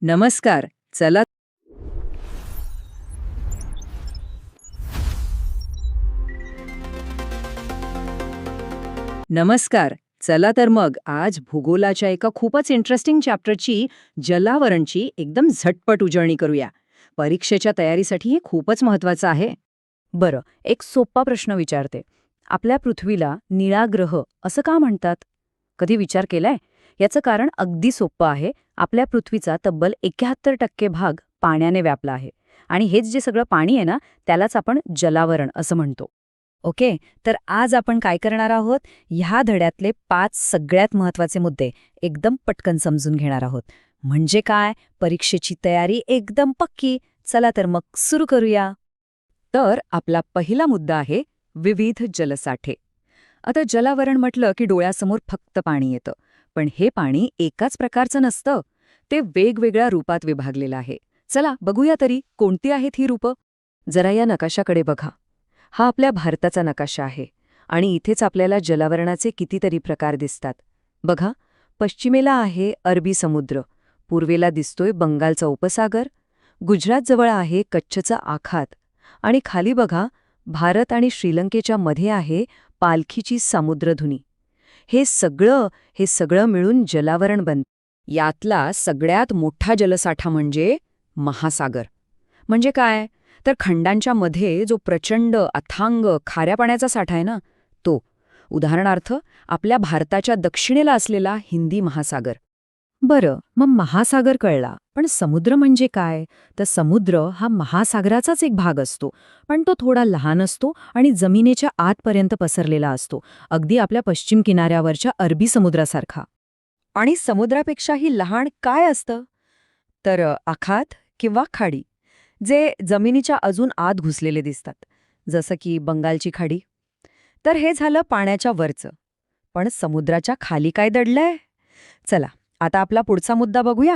नमस्कार. चला नमस्कार. चला तर मग आज भूगोलाच्या एका खूपच इंटरेस्टिंग चॅप्टरची जलावरणची एकदम झटपट उजळणी करूया. परीक्षेच्या तयारीसाठी हे खूपच महत्वाचं आहे. बरं, एक सोपा प्रश्न विचारते. आपल्या पृथ्वीला निळा ग्रह असं का म्हणतात? कधी विचार केलाय? याचं कारण अगदी सोपं आहे. आपल्या पृथ्वीचा तब्बल 71% भाग पाण्याने व्यापला आहे. आणि हेच जे सगळं पाणी आहे ना, त्यालाच आपण जलावरण असं म्हणतो. ओके, तर आज आपण काय करणार आहोत? ह्या धड्यातले 5 सगळ्यात महत्त्वाचे मुद्दे एकदम पटकन समजून घेणार आहोत. म्हणजे काय? परीक्षेची तयारी एकदम पक्की. चला तर मग सुरू करूया. तर आपला पहिला मुद्दा आहे विविध जलसाठे. आता जलावरण म्हटलं की डोळ्यासमोर फक्त पाणी येतं. पण हे पाणी एकाच प्रकारचं नसतं. ते वेगवेगळ्या रूपात विभागलेलं आहे. चला बघूया तरी कोणती आहेत ही रूपं. जरा या नकाशाकडे बघा. हा आपल्या भारताचा नकाशा आहे आणि इथेच आपल्याला जलावरणाचे कितीतरी प्रकार दिसतात. बघा, पश्चिमेला आहे अरबी समुद्र, पूर्वेला दिसतोय बंगालचा उपसागर, गुजरातजवळ आहे कच्छचा आखात आणि खाली बघा भारत आणि श्रीलंकेच्या मध्ये आहे पालखीची समुद्रधुनी. हे सगळं मिळून जलावरण बनतं. यातला सगळ्यात मोठा जलसाठा म्हणजे महासागर. म्हणजे काय? तर खंडांच्या मध्ये जो प्रचंड अथांग खाऱ्या पाण्याचा साठा आहे ना, तो. उदाहरणार्थ आपल्या भारताच्या दक्षिणेला असलेला हिंदी महासागर. बरं, मग महासागर कळला. पण समुद्र म्हणजे काय? तर समुद्र हा महासागराचाच एक भाग असतो. पण तो थोडा लहान असतो आणि जमिनीच्या आतपर्यंत पसरलेला असतो. अगदी आपल्या पश्चिम किनाऱ्यावरच्या अरबी समुद्रासारखा. आणि समुद्रापेक्षाही लहान काय असतं? तर आखात किंवा खाडी, जे जमिनीच्या अजून आत घुसलेले दिसतात, जसं की बंगालची खाडी. तर हे झालं पाण्याच्या वरचं. पण समुद्राच्या खाली काय दडलंय? चला, आता आपला पुढचा मुद्दा बघूया.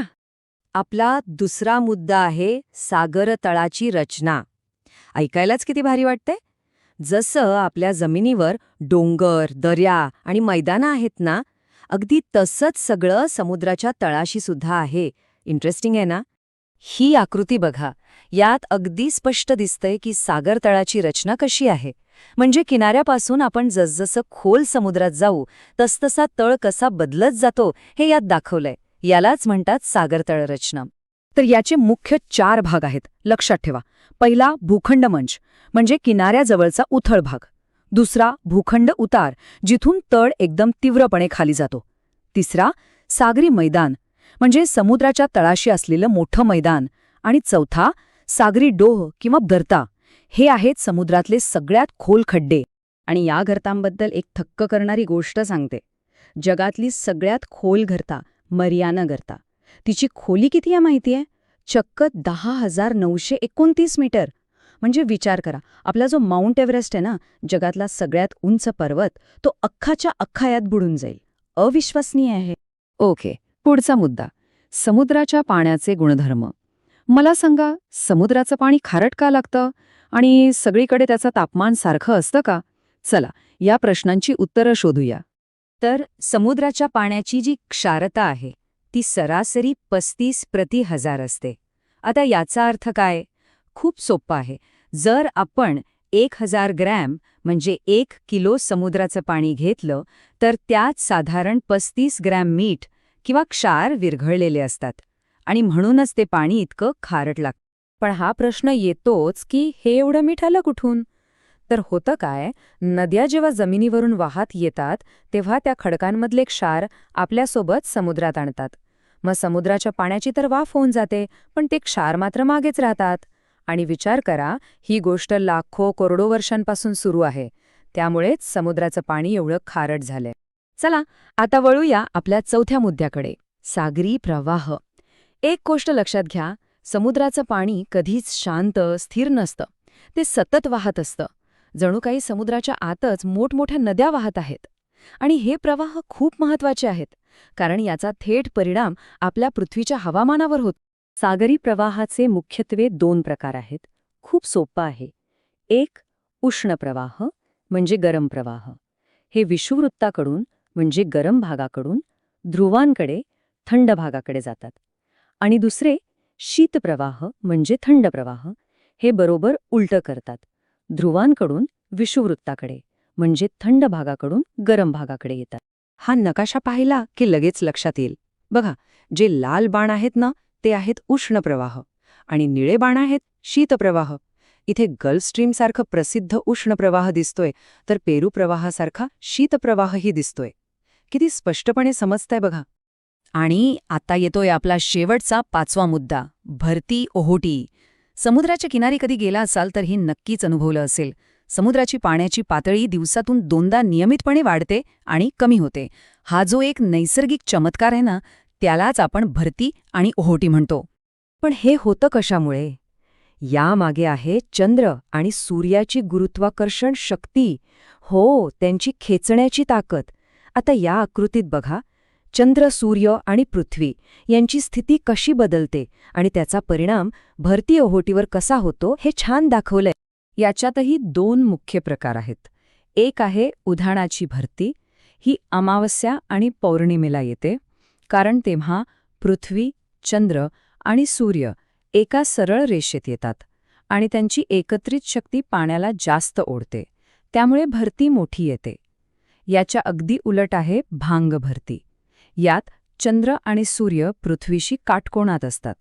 आपला दुसरा मुद्दा आहे सागर तळाची रचना. ऐकायलाच किती भारी वाटते. जसं आपल्या जमिनीवर डोंगर, दर्या आणि मैदानं आहेत ना, अगदी तसंच सगळं समुद्राच्या तळाशी सुद्धा आहे. इंटरेस्टिंग आहे ना? ही आकृती बघा. यात अगदी स्पष्ट दिसतंय की सागर तळाची रचना कशी आहे. म्हणजे किनाऱ्यापासून आपण जसजसं खोल समुद्रात जाऊ तसतसा तळ कसा बदलत जातो हे यात दाखवलंय. यालाच म्हणतात सागर तळ रचना. तर याचे मुख्य 4 भाग आहेत, लक्षात ठेवा. पहिला भूखंड मंच, म्हणजे किनाऱ्याजवळचा उथळ भाग. दुसरा भूखंड उतार, जिथून तळ एकदम तीव्रपणे खाली जातो. तिसरा सागरी मैदान, म्हणजे समुद्राच्या तळाशी असलेलं मोठं मैदान. आणि चौथा सागरी डोह किंवा गर्ता. हे आहेत समुद्रातले सगळ्यात खोल खड्डे. आणि या गर्तांबद्दल एक थक्क करणारी गोष्ट सांगते. जगातली सगळ्यात खोल गर्ता मरियाना गर्ता. तिची खोली किती आहे माहितीये? चक्क 10,929 मीटर. म्हणजे विचार करा, आपला जो माउंट एव्हरेस्ट आहे ना, जगातला सगळ्यात उंच पर्वत, तो अख्खाच्या अख्खा यात बुडून जाईल. अविश्वसनीय आहे. ओके, पुढचा मुद्दा. समुद्राच्या पाण्याचे गुणधर्म. मला सांगा, समुद्राचं पाणी खारट का लागतं आणि सगळीकडे त्याचं तापमान सारखं असतं का? चला, या प्रश्नांची उत्तरं शोधूया. तर समुद्राच्या पाण्याची जी क्षारता आहे ती सरासरी 35/1000 असते. आता याचा अर्थ काय? खूप सोपं आहे. जर आपण 1000 ग्रॅम म्हणजे 1 किलो समुद्राचं पाणी घेतलं तर त्यात साधारण 35 ग्रॅम मीठ किंवा क्षार विरघळलेले असतात. आणि म्हणूनच ते पाणी इतकं खारट लागतं. पण हा प्रश्न येतोच की हे एवढं मीठ आलं कुठून? तर होतं काय, नद्या जेव्हा जमिनीवरून वाहत येतात तेव्हा त्या खडकांमधले क्षार आपल्यासोबत समुद्रात आणतात. मग समुद्राच्या पाण्याची तर वाफ होऊन जाते, पण ते क्षार मात्र मागेच राहतात. आणि विचार करा, ही गोष्ट लाखो करोडो वर्षांपासून सुरू आहे. त्यामुळेच समुद्राचं पाणी एवढं खारट झालंय. चला, आता वळूया आपल्या चौथ्या मुद्द्याकडे, सागरी प्रवाह. एक गोष्ट लक्षात घ्या, समुद्राचं पाणी कधीच शांत, स्थिर नसतं. ते सतत वाहत असतं. जणू काही समुद्राच्या आतच मोठमोठ्या नद्या वाहत आहेत. आणि हे प्रवाह खूप महत्वाचे आहेत, कारण याचा थेट परिणाम आपल्या पृथ्वीच्या हवामानावर होतो. सागरी प्रवाहाचे मुख्यत्वे 2 प्रकार आहेत. खूप सोपं आहे. एक उष्ण प्रवाह, म्हणजे गरम प्रवाह. हे विषुववृत्ताकडून, म्हणजे गरम भागाकडून, ध्रुवांकडे, थंड भागाकडे जातात. आणि दुसरे शीतप्रवाह म्हणजे थंड प्रवाह हे बरोबर उलटं करतात. ध्रुवांकडून विषुववृत्ताकडे म्हणजे थंड भागाकडून गरम भागाकडे येतात. हा नकाशा पाहिला की लगेच लक्षात येईल. बघा, जे लाल बाण आहेत ना, ते आहेत उष्ण प्रवाह आणि निळे बाण आहेत शीतप्रवाह. इथे गल्फ स्ट्रीमसारखं प्रसिद्ध उष्ण प्रवाह दिसतोय, तर पेरू प्रवाहासारखा शीतप्रवाहही दिसतोय. किती स्पष्टपणे समजतंय बघा. आणि आता येतोय आपला शेवटचा 5वा मुद्दा, भरती ओहोटी. समुद्राच्या किनारी कधी गेला असाल तर ही नक्कीच अनुभवलं असेल. समुद्राची पाण्याची पातळी दिवसातून 2दा नियमितपणे वाढते आणि कमी होते. हा जो एक नैसर्गिक चमत्कार आहे ना, त्यालाच आपण भरती आणि ओहोटी म्हणतो. पण हे होतं कशामुळे? यामागे आहे चंद्र आणि सूर्याची गुरुत्वाकर्षण शक्ती. हो, त्यांची खेचण्याची ताकद. आता या आकृतीत बघा, चंद्र, सूर्य आणि पृथ्वी यांची स्थिती कशी बदलते आणि त्याचा परिणाम भरती ओहोटीवर कसा होतो हे छान दाखवलंय. याच्यातही 2 मुख्य प्रकार आहेत. एक आहे उधाणाची भरती. ही अमावस्या आणि पौर्णिमेला येते, कारण तेव्हा पृथ्वी, चंद्र आणि सूर्य एका सरळ रेषेत येतात आणि त्यांची एकत्रित शक्ती पाण्याला जास्त ओढते. त्यामुळे भरती मोठी येते. याच्या अगदी उलट आहे भांग भरती. यात चंद्र आणि सूर्य पृथ्वीशी काटकोनात असतात.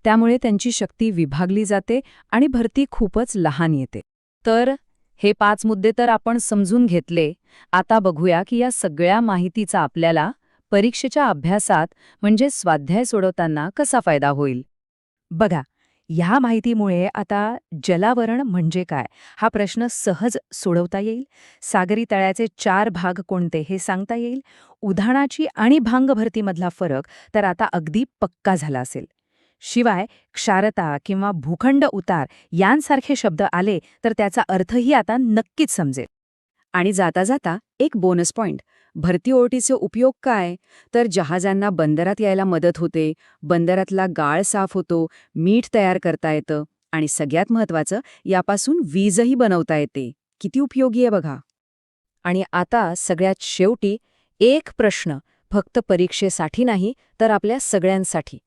त्यामुळे त्यांची शक्ती विभागली जाते आणि भरती खूपच लहान येते. तर हे 5 मुद्दे तर आपण समजून घेतले. आता बघूया की या सगळ्या माहितीचा आपल्याला परीक्षेच्या अभ्यासात म्हणजे स्वाध्याय सोडवताना कसा फायदा होईल. बघा, ह्या माहितीमुळे आता जलावरण म्हणजे काय हा प्रश्न सहज सोडवता येईल. सागरी तळ्याचे 4 भाग कोणते हे सांगता येईल. उधाणाची आणि भांग भरतीमधला फरक तर आता अगदी पक्का झाला असेल. शिवाय क्षारता किंवा भूखंड उतार यांसारखे शब्द आले तर त्याचा अर्थही आता नक्कीच समजेल. आणि जाता जाता एक बोनस पॉइंट, भरती ओहोटीचे उपयोग काय? तर जहाजांना बंदरात यायला मदत होते, बंदरातला गाळ साफ होतो, मीठ तयार करता येतं आणि सगळ्यात महत्त्वाचं, यापासून वीजही बनवता येते. किती उपयोगी आहे बघा. आणि आता सगळ्यात शेवटी एक प्रश्न, फक्त परीक्षेसाठी नाही तर आपल्या सगळ्यांसाठी.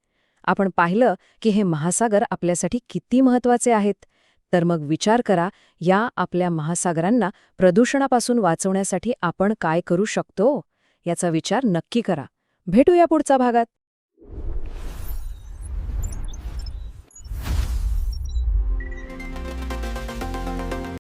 आपण पाहिलं की हे महासागर आपल्यासाठी किती महत्त्वाचे आहेत. तर मग विचार करा, या आपल्या महासागरांना प्रदूषणापासून वाचवण्यासाठी आपण काय करू शकतो? याचा विचार नक्की करा. भेटूया पुढच्या भागात.